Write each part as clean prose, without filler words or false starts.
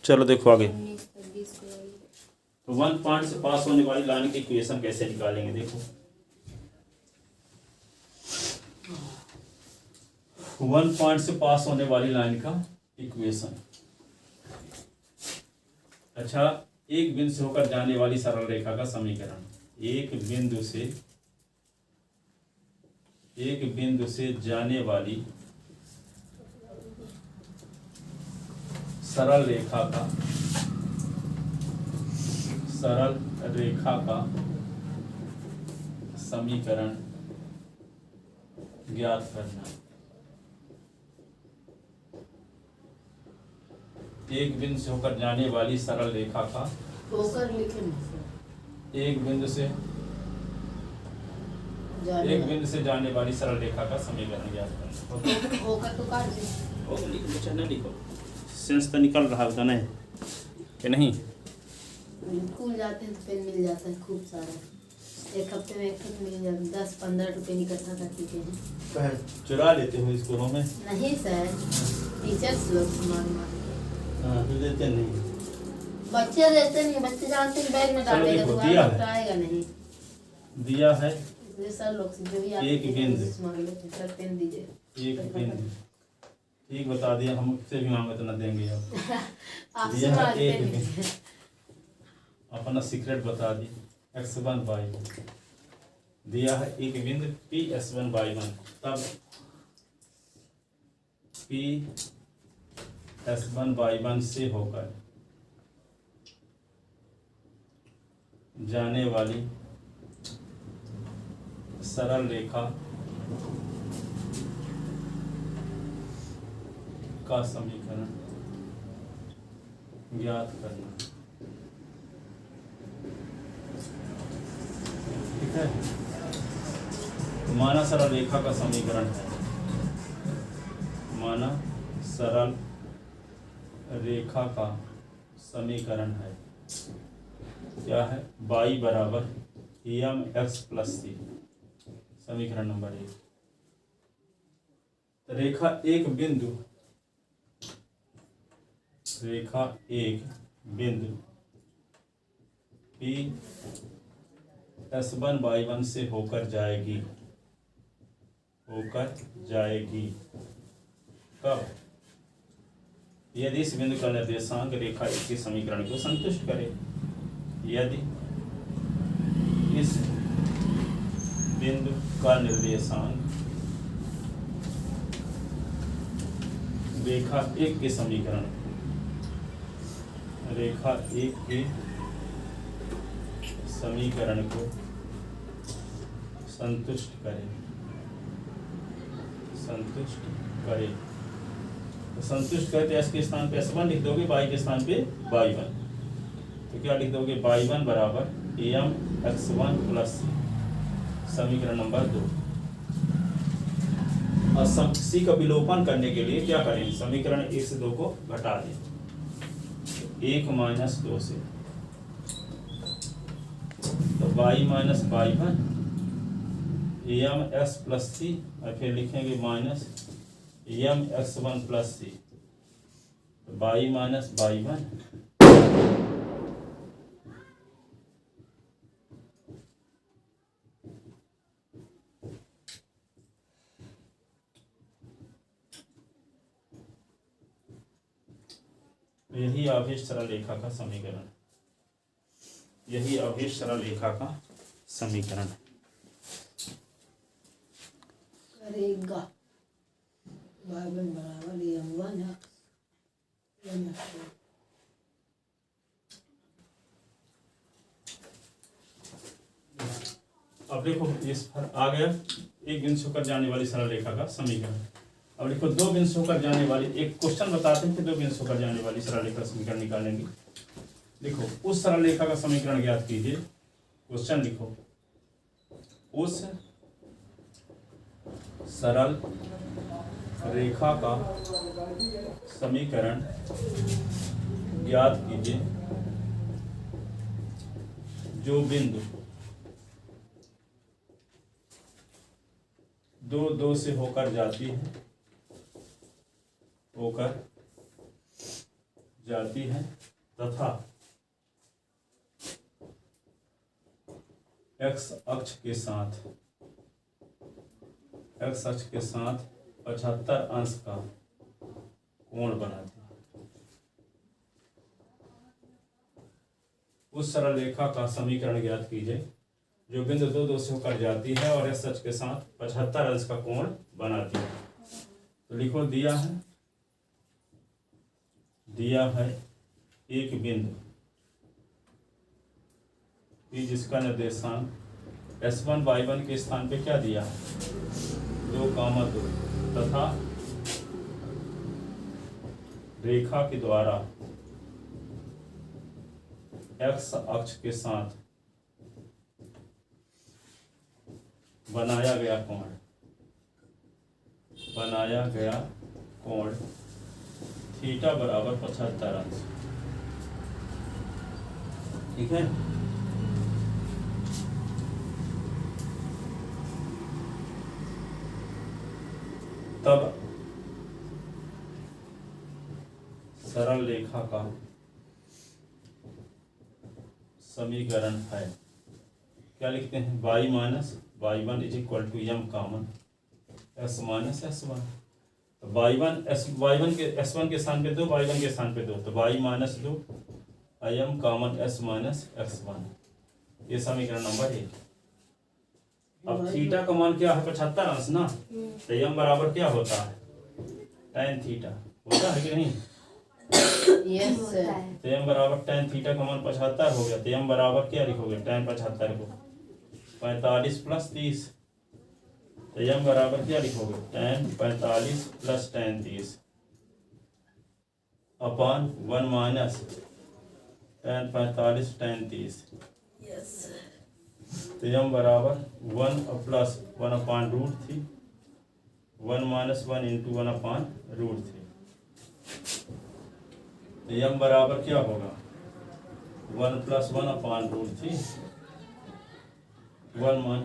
चलो देखो आगे। 19 को वाली। तो 1 पॉइंट से पास होने वाली लाइन की इक्वेशन कैसे निकालेंगे देखो। 1 पॉइंट से पास होने वाली लाइन का इक्वेशन। अच्छा, एक बिंदु से होकर जाने वाली सरल रेखा का समीकरण। एक बिंदु से जाने वाली सरल रेखा का समीकरण ज्ञात करना। एक बिंदु से होकर जाने वाली सरल रेखा का, होकर लिखे ना सर। एक बिंदु से जाने वाली सरल रेखा का समीकरण ज्ञात करना। होकर तो काट दे। और लिखो बच्चा, ना लिखो, सेंस तो निकल रहा होता नहीं कि नहीं। स्कूल जाते हैं तो पेन मिल जाता है खूब सारा। एक हफ्ते में एक ठुक मिल जाता है। 10-15 रुपये इकट्ठा कर देते हैं। चुरा लेते हो स्कूलों में? नहीं सर, टीचर्स लोग मार हाँ, तो देते नहीं। बच्चे देते नहीं। बच्चे जानते हैं बैग में डालेगा तो आएगा नहीं। दिया है इसलिए सर लोग से जो भी एक बिंदु मांग लेते सर पेन दीजिए। एक बिंदु ठीक बता दिया, हमसे भी मांगे तो न देंगे आप। आपसे दिया है मांगते एक नहीं। बिंदु, अपना सीक्रेट बता दी। x1 y1 दिया है एक बिंदु P(S1 y1), तब P(S1 y1) से होकर जाने वाली सरल रेखा का समीकरण ज्ञात करना। ठीक है, माना सरल रेखा का समीकरण है, माना सरल रेखा का समीकरण है क्या है? y बराबर mx प्लस c, समीकरण नंबर 1। रेखा एक बिंदु P(S1 y1) से होकर जाएगी कब? यदि इस बिंदु का निर्देशांक रेखा एक के समीकरण को संतुष्ट करे। यदि इस बिंदु का निर्देशांक रेखा एक के समीकरण को संतुष्ट करे। तो संतुष्ट करे तो s के स्थान पे S1 लिख दोगे, y के स्थान पे y1। तो क्या लिख दोगे? y1 बराबर mx1 प्लस समीकरण नंबर 2। और सी का विलोपन करने के लिए क्या करें? समीकरण 1 से 2 को घटा दें। 1 - 2 से तो y minus y1 mx plus c, और फिर लिखेंगे माइनस mx1 प्लस c, तो y माइनस y1 यही आवेश सरल रेखा का समीकरण, यही आवेश सरल रेखा का समीकरण है। करेगा y1 बराबर m1 है। अब देखो इस पर आ गया एक बिंदु से होकर जाने वाली सरल रेखा का समीकरण। अब देखो दो बिंदु से होकर जाने वाली, एक क्वेश्चन बताते हैं कि दो बिंदु से होकर जाने वाली सरल रेखा का समीकरण निकालेंगे। देखो उस सरल रेखा का समीकरण ज्ञात कीजिए। क्वेश्चन लिखो, उस सरल रेखा का समीकरण ज्ञात कीजिए जो बिंदु 2 से होकर जाती है तथा एक्स अक्ष के साथ 75 अंश का कोण बनाती है। उस सरल रेखा का समीकरण ज्ञात कीजिए जो बिंदु 2 से होकर जाती है और एक्स अक्ष के साथ 75 अंश का कोण बनाती है। तो लिखो दिया है एक बिंदु P जिसका निर्देशांक S1 Y1 के स्थान पे क्या दिया है 2, 2 तथा रेखा के द्वारा एक्स अक्ष के साथ बनाया गया कोण थीटा बराबर 75 अंश। ठीक है। तब सरल रेखा का समीकरण है, क्या लिखते हैं, y minus y1 is equal to m common s minus s1। तो y1 के s1 के स्थान पे 2, y1 के स्थान पे 2, तो y minus 2 m common s minus x1। ये समीकरण नंबर 1। अब थीटा का मान क्या है 75 अंश ना, तो m बराबर क्या होता है tan थीटा होता है कि नहीं। यस तो m बराबर tan थीटा का मान 75 हो गया, तो m बराबर क्या लिखोगे tan 75 को 45 प्लस 30, तो m बराबर क्या लिखोगे tan 45 plus tan 30 upon 1 minus tan 45 tan 30। तो m बराबर 1 plus 1 upon √3, 1 minus 1 into 1 upon √3। तो m बराबर क्या होगा 1 प्लस 1 अपॉन √3, 1 मान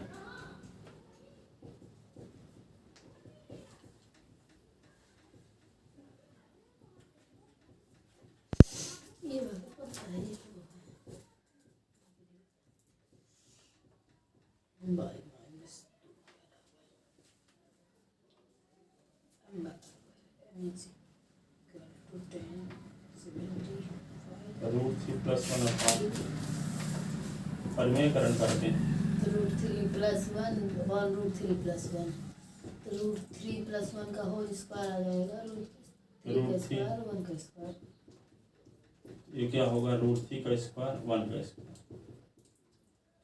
√3 प्लस 1 अपॉन परिमेयकरण करते हैं √3 प्लस 1 अपॉन √3 प्लस 1, तो √3 प्लस 1 का होल स्क्वायर आ जाएगा √3 का स्क्वायर 1 का स्क्वायर। ये क्या होगा √3 का स्क्वायर 1 का स्क्वायर।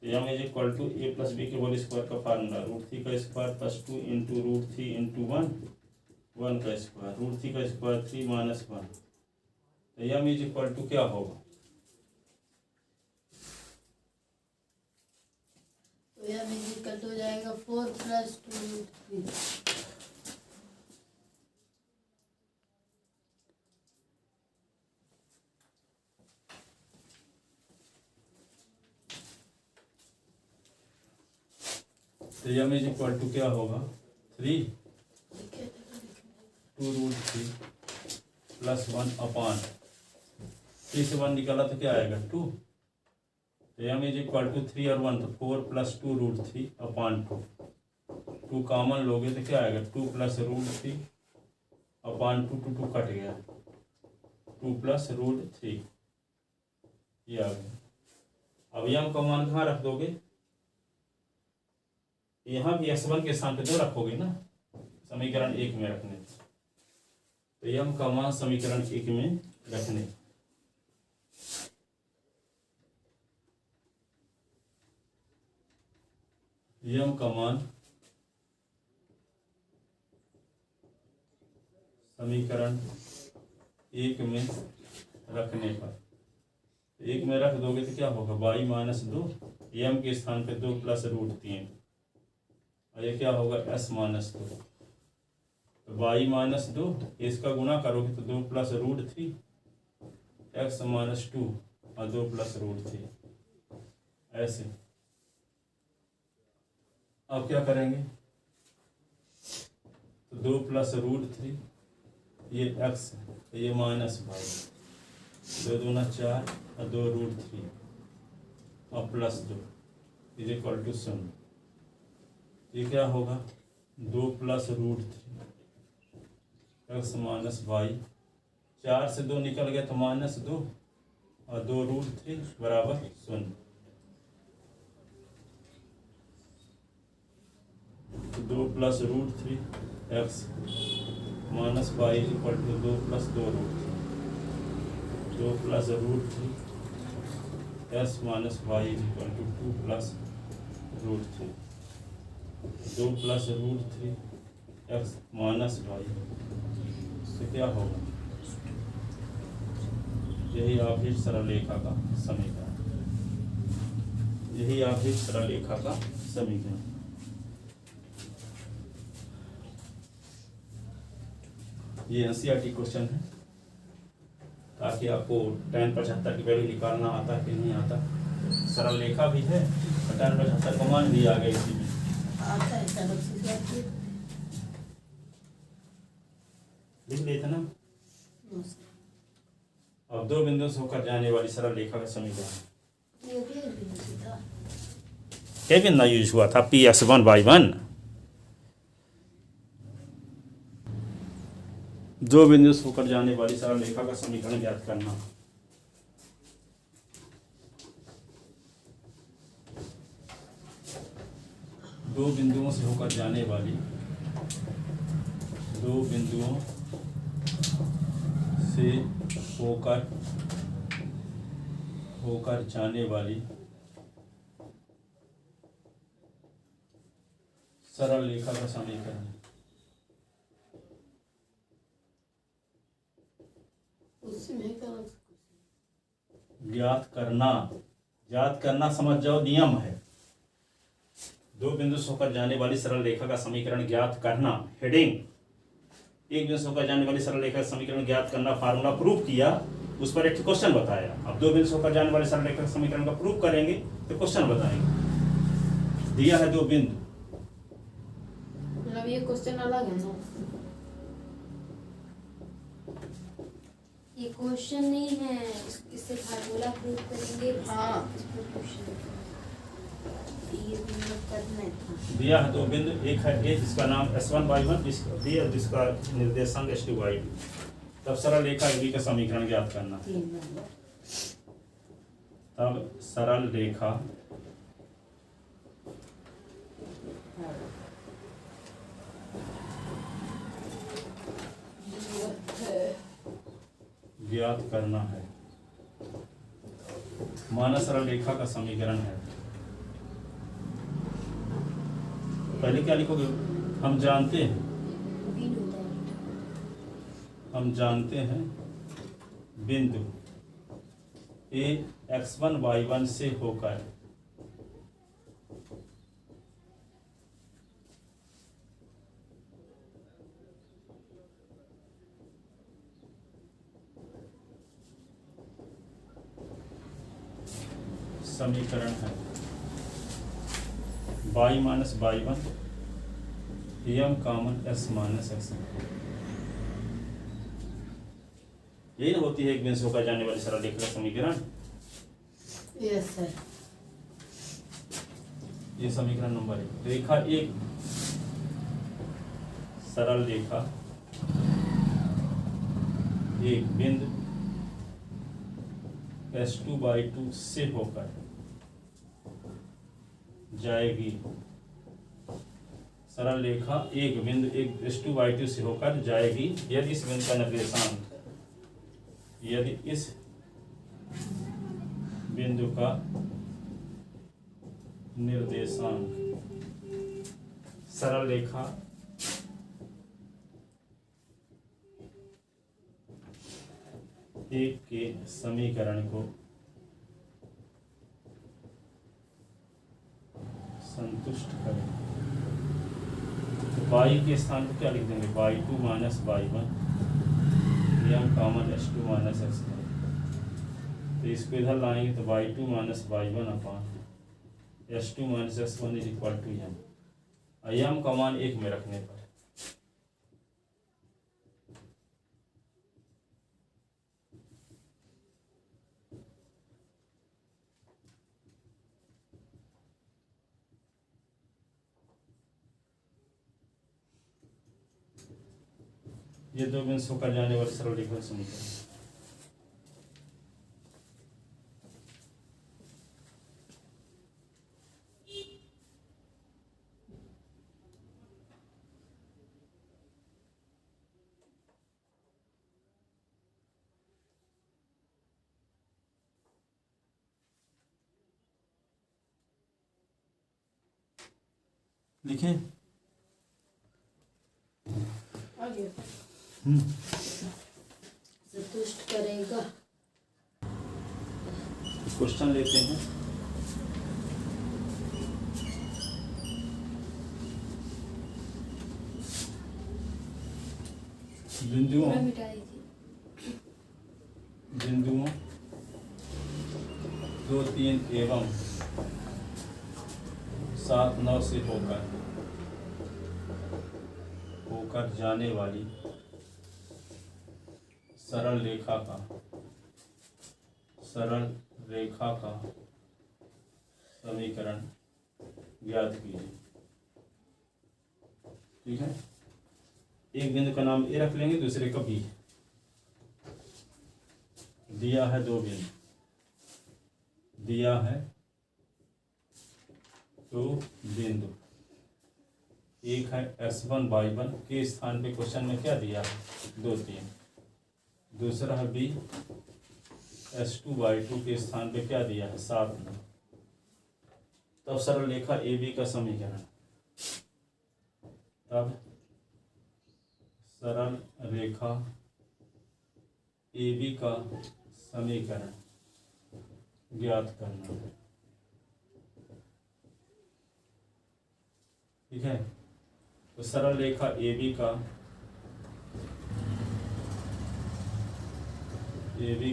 तो m is equal to a plus b के होल स्क्वायर का फार्मूला √3 का स्क्वायर प्लस 2 इंटू √3 इंटू 1 का स्क्वायर, √3 का स्क्वायर 3 माइनस 1। तो m इज इक्वल टू क्या होगा, तो यह इक्वल हो जाएगा 4 प्लस 2 √3। तो m इज इक्वल टू क्या होगा 3 2√3 प्लस 1 अपॉन 3 से 1 निकाला तो क्या आएगा 2। तो m इज इक्वल टू 3 और 1 तो 4 प्लस 2√3 अपॉन 2 कॉमन लोगे तो क्या आएगा 2 प्लस √3 अपॉन 2 कट गया 2 प्लस √3 ये आ गया। अब m का मान कहाँ रख दोगे, यहाँ भी s1 के स्थान पे 2 रखोगे ना, समीकरण 1 में रखने। तो m का मान समीकरण 1 में रखने, m का मान समीकरण 1 में रखने पर 1 में रख दोगे तो क्या होगा y माइनस 2, m के स्थान पे 2 प्लस √3 और ये क्या होगा s माइनस 2। तो y माइनस 2 इसका गुणा करोगे तो 2 प्लस √3 x माइनस 2 और 2 प्लस √3 ऐसे। अब क्या करेंगे तो 2 प्लस √3 ये x ये माइनस y 2 दूना 4 और 2 रूट 3 और प्लस 2 इज इक्वल टू 0। ये क्या होगा 2 plus root 3 x minus y, 4 से 2 निकल गया तो -2 और 2 रूट 3 बराबर 0। तो 2 plus root 3 x minus y equal to 2 plus 2 root 3, 2 plus root 3 x minus y equal to 2 plus root 3, 2 plus root 3 x minus y. तो क्या होगा, यही आपकी सरल रेखा का समीकरण, यही आपकी सरल रेखा का समीकरण। ये NCERT क्वेश्चन है, ताकि आपको tan 75 की वैल्यू निकालना आता है कि नहीं आता। सरल रेखा भी है और tan 75 का मान भी आ गया इसी में। आता है चलो सीखिए। लिख लेते ना। अब 2 बिंदुओं से होकर जाने वाली सरल रेखा का समीकरण। ये भी एक बिंदु था। क्या बिंदु यूज हुआ था Px1y1। 2 बिंदुओं से होकर जाने वाली सरल रेखा का समीकरण ज्ञात करना। दो बिंदुओं से होकर जाने वाली, 2 बिंदुओं से होकर जाने वाली सरल रेखा का समीकरण। ज्ञात करना समझ जाओ, नियम है। 2 बिंदु से होकर जाने वाली सरल रेखा का समीकरण ज्ञात करना, हेडिंग। एक बिंदु से होकर जाने वाली सरल रेखा का समीकरण ज्ञात करना, फार्मूला प्रूव किया, उस पर एक क्वेश्चन बताया। अब 2 बिंदु से होकर जाने वाली सरल रेखा का समीकरण का प्रूव करेंगे तो क्वेश्चन बताएंगे। दिया है 2 बिंदु, मतलब ये क्वेश्चन अलग है ना, ये क्वेश्चन नहीं है, इससे फार्मूला प्रूव करेंगे। हाँ ये मतलब करना है। दिया है 2 बिंदु, एक है ए जिसका नाम S1y1, जिसका निर्देशांक S2y2। तब सरल रेखा AB का समीकरण ज्ञात करना। तब सरल रेखा ज्ञात करना है। माना सरल रेखा का समीकरण है। पहले क्या लिखोगे, हम जानते हैं बिंदु ए x1 y1 से होकर समीकरण है y minus y1 m common s minus x। यही ना होती है एक बिंदु से होकर जाने वाली सरल रेखा का समीकरण। Yes sir. ये समीकरण नंबर 1। रेखा एक सरल रेखा एक बिंदु S2/2 से होकर जाएगी। सरल रेखा एक बिंदु एक S2/2 से होकर जाएगी यदि इस बिंदु का निर्देशांक, यदि इस बिंदु का निर्देशांक सरल रेखा एक के समीकरण को संतुष्ट करें। तो y के स्थान पर क्या लिख देंगे, y2 minus y1 m common S2 minus x। तो इसको इधर लाएंगे तो y2 minus y1 upon S2 minus x1 is equal to m। m का मान 1 में रखने पर ये दो बिंदु होकर जाने वाली सरल रेखा का समीकरण। लिखें। आगे संतुष्ट करेगा। क्वेश्चन लेते हैं। बिंदुओं पूरा मिटा दीजिए। बिंदुओं 2, 3 एवं 7, 9 से होकर जाने वाली सरल रेखा का समीकरण ज्ञात कीजिए। ठीक है, एक बिंदु का नाम ए रख लेंगे, दूसरे का बी। दिया है दो बिंदु, एक है S1 Y1 के स्थान पे क्वेश्चन में क्या दिया है 2, 3। दूसरा है B S2 Y2 के स्थान पे क्या दिया है 7, 9। तब सरल रेखा AB का समीकरण, तब सरल रेखा AB का समीकरण ज्ञात करना है। ठीक है, तो सरल रेखा AB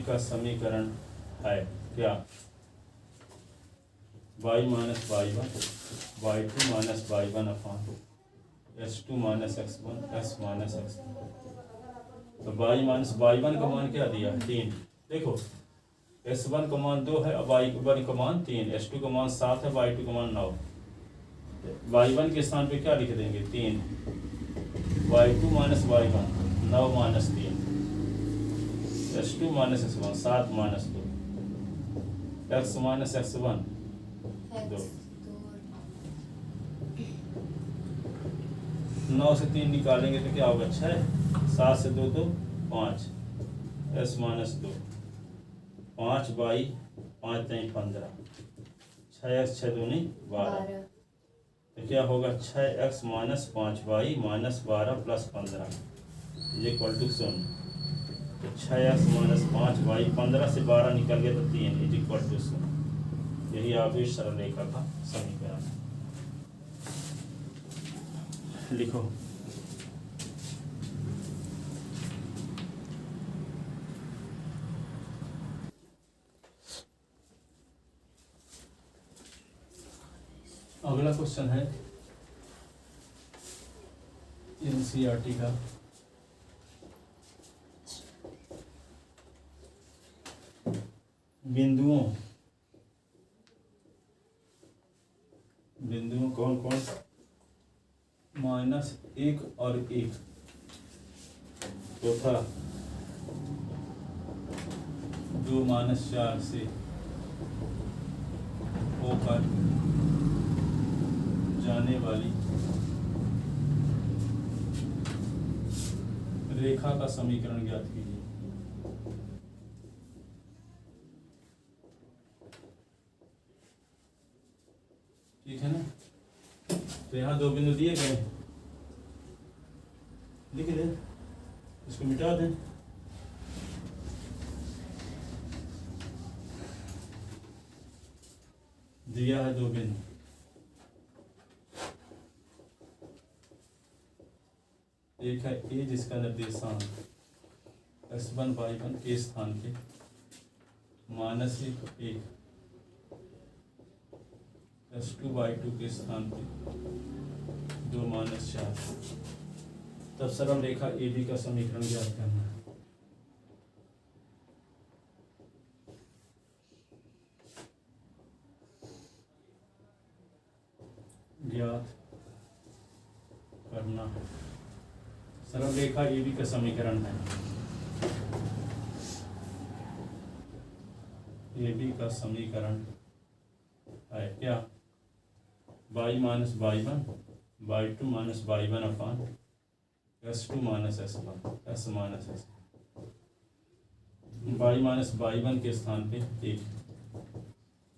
का समीकरण है क्या, y minus y1 y2 minus y1 upon S2 minus x1 s minus x2। तो y माइनस y1 का मान क्या दिया है 3। देखो S1 का मान 2 है और y1 का मान 3, S2 का मान 7 है, y2 का मान 9। y1 के स्थान पे क्या लिख देंगे 3, y2 minus y1 9 minus 3, S2 minus x1 7 minus 2, x minus x1 2। 9 से 3 निकालेंगे तो क्या होगा 6, 7 से 2 तो 5, s माइनस 2 5 बाई 5 नहीं 15, 6x 6 दूनी 12। तो क्या होगा 6x minus 5 by minus 12 plus 15 equal to 0। तो 6x माइनस 5 बाई 15 से 12 निकल गया तो 3 इक्वल टू 0। यही आपकी सरल रेखा का समीकरण है। लिखो अगला क्वेश्चन है एनसीईआरटी का। बिंदुओं कौन कौन -1 और 1 तथा 2 -4 से होकर जाने वाली रेखा का समीकरण ज्ञात कीजिए। ठीक है ना, तो यहाँ 2 बिंदु दिए गए, लिख दें, इसको मिटा दें। दिया है 2 बिंदु, एक है ए जिसका निर्देशांक S1 Y1 के स्थान पे -1 S2 Y2 के स्थान पे 2 -4। तब सरल रेखा AB का समीकरण ज्ञात करना है। ज्ञात करना है सरल रेखा AB का समीकरण है। AB का समीकरण है क्या? y minus y1 y2 minus y1 अपान s2 minus s1 s minus s। y minus y1 के स्थान पे 1,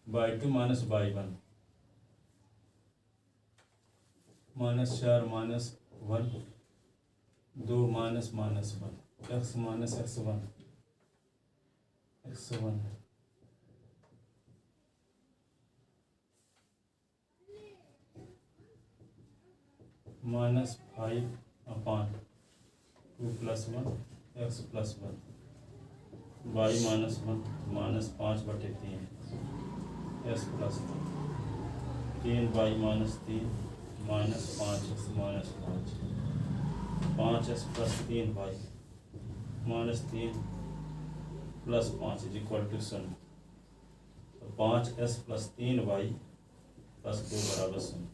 y2 minus y1 minus 4 minus 1 2 minus minus 1 x minus x1 x1 minus 5 upon 2 plus 1 x plus 1 y minus 1 minus 5/3 s plus 1 3y minus 3 minus 5x minus 5s plus 3y minus 3 plus 5 is equal to 0। तो 5s plus 3y plus 2 बराबर 0।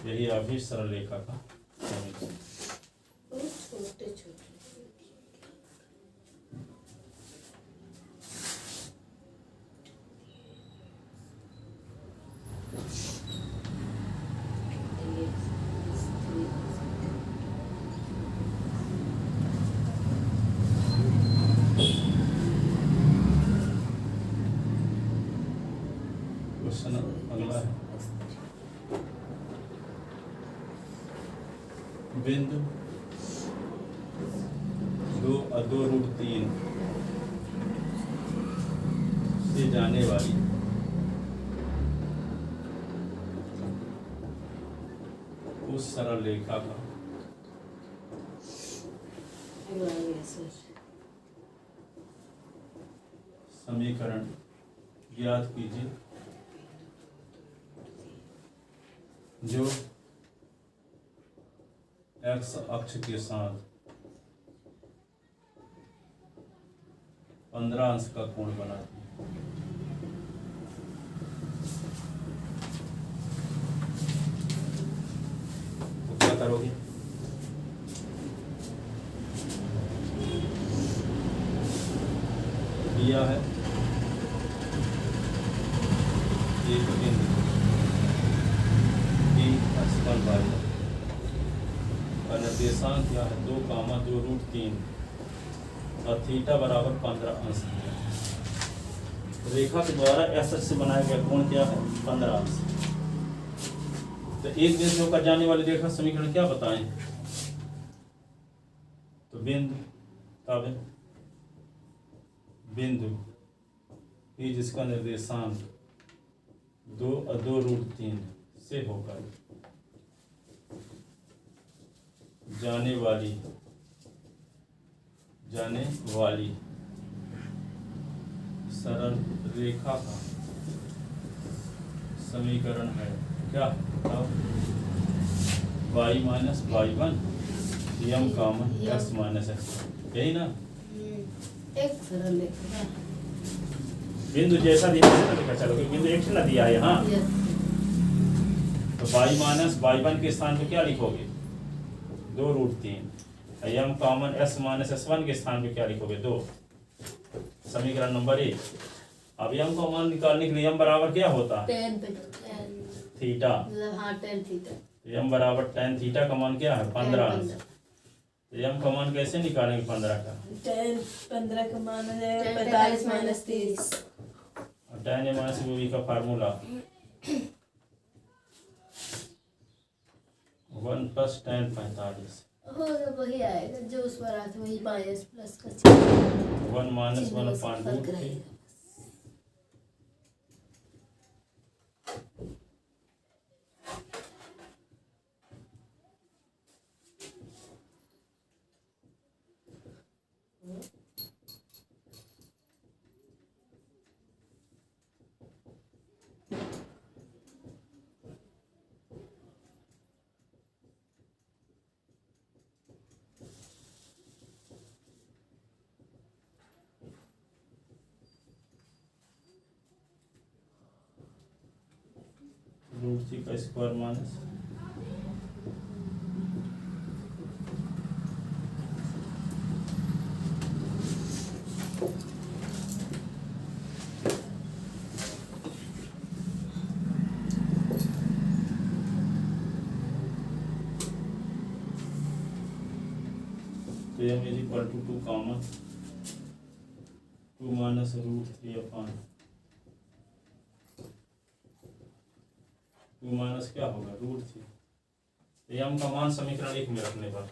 यही अभी सरल रेखा का समीकरण। छोटे छोटे question अगला है। बिंदु 2√3 से जाने वाली उस सरल रेखा का समीकरण ज्ञात कीजिए जो x अक्ष के साथ 15 अंश का कोण बनाती है। तो क्या करोगे? दिया है एक बिंदु x1 और निर्देशांक क्या है 2,2√3 और थीटा बराबर 15 अंश है। रेखा के द्वारा एस से बनाया गया कोण क्या है 15 अंश। तो एक बिंदु होकर जाने वाली रेखा समीकरण क्या बताएं? तो बिंदु P जिसका निर्देशांक 2 और 2√3 से होकर जाने वाली सरल रेखा का समीकरण है क्या? y माइनस y1 यम कॉमन x माइनस x। यही ना एक सरल रेखा बिंदु जैसा दिया है ना लिखा चलोगे। बिंदु एक ना दिया है यहाँ, तो y माइनस y1 के स्थान पे क्या लिखोगे 2√3। यम कॉमन s माइनस s1 के स्थान पे क्या लिखोगे 2। समीकरण नंबर 1। अब यम कॉमन निकालने के लिए यम बराबर क्या होता है थीटा। हाँ tan थीटा। यम बराबर tan थीटा का मान क्या है 15 अंश। तो यम का मान कैसे निकालेंगे 15 का? tan 15 का मान है 45 माइनस 30। और tan a माइनस b का फार्मूला 1 प्लस tan 45 वही आएगा जो उस बार आता वही माइनस प्लस का 1 माइनस 1/√3। √3 का square minus m is equal to 2 common 2 minus √3 upon 2 minus क्या होगा √3। m का मान समीकरण 1 में रखने पर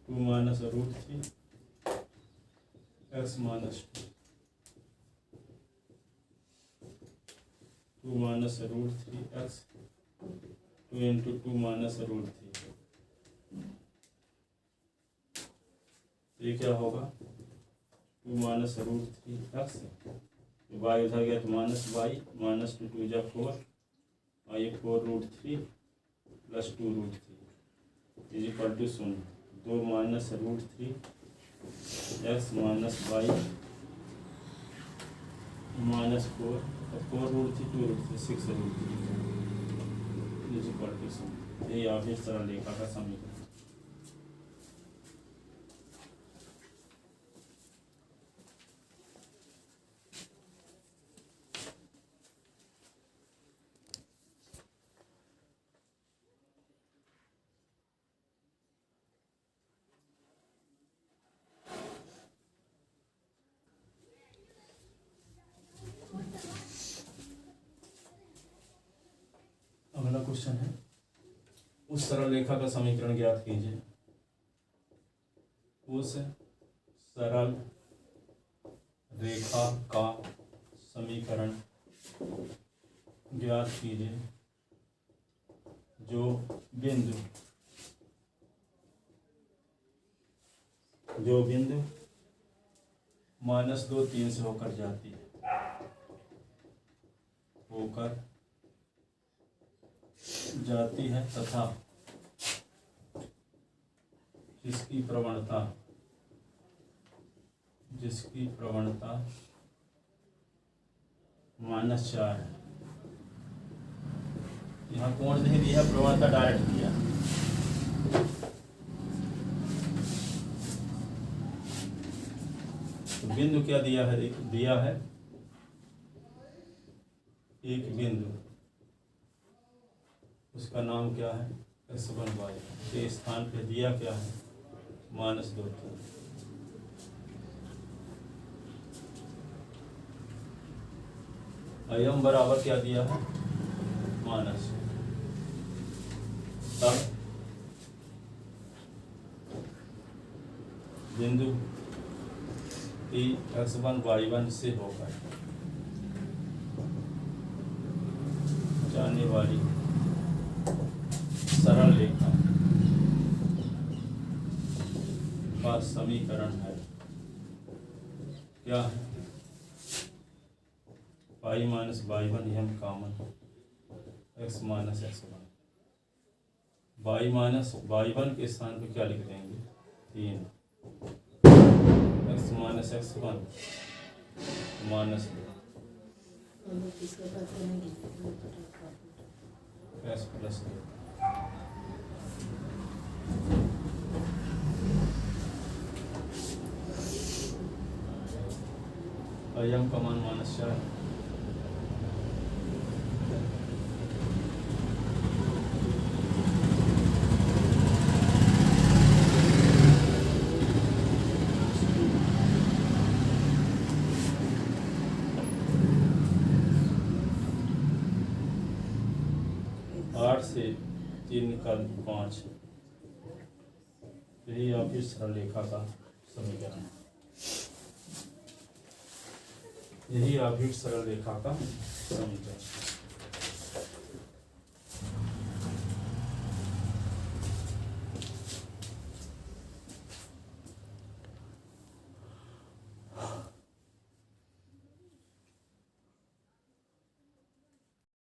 two minus √3 x minus 2 minus √3 x 2 into 2 minus √3। ये क्या होगा 2 माइनस √3 x y उधर गया तो माइनस y माइनस 2 2 जा 4 और ये 4√3 plus 2√3 is equal to 0। 2 minus √3 x minus y minus 4 4√3 2√3 6√3 is equal to 0। ये आगे सरल रेखा का समीकरण। अगला क्वेश्चन है उस सरल रेखा का समीकरण ज्ञात कीजिए। उस सरल रेखा का समीकरण ज्ञात कीजिए जो बिंदु -2 3 से होकर जाती है तथा जिसकी प्रवणता -4 है। यहाँ कोण नहीं दिया, प्रवणता डायरेक्ट दिया। तो बिंदु क्या दिया है, दिया है एक बिंदु, उसका नाम क्या है x1y के स्थान पे दिया क्या है -2 m बराबर क्या दिया है माइनस। तब बिंदु P x1 y1 से होकर जाने वाली सरल रेखा का समीकरण है क्या है y माइनस y1 यह common x minus x1। y minus y1 के स्थान पर क्या लिख देंगे 3 x minus x1 minus 2 plus 2। m का मान -4 8 से 3 निकाल 5। यही आपकी सरल रेखा का समीकरण है। यही आपकी सरल रेखा का समीकरण।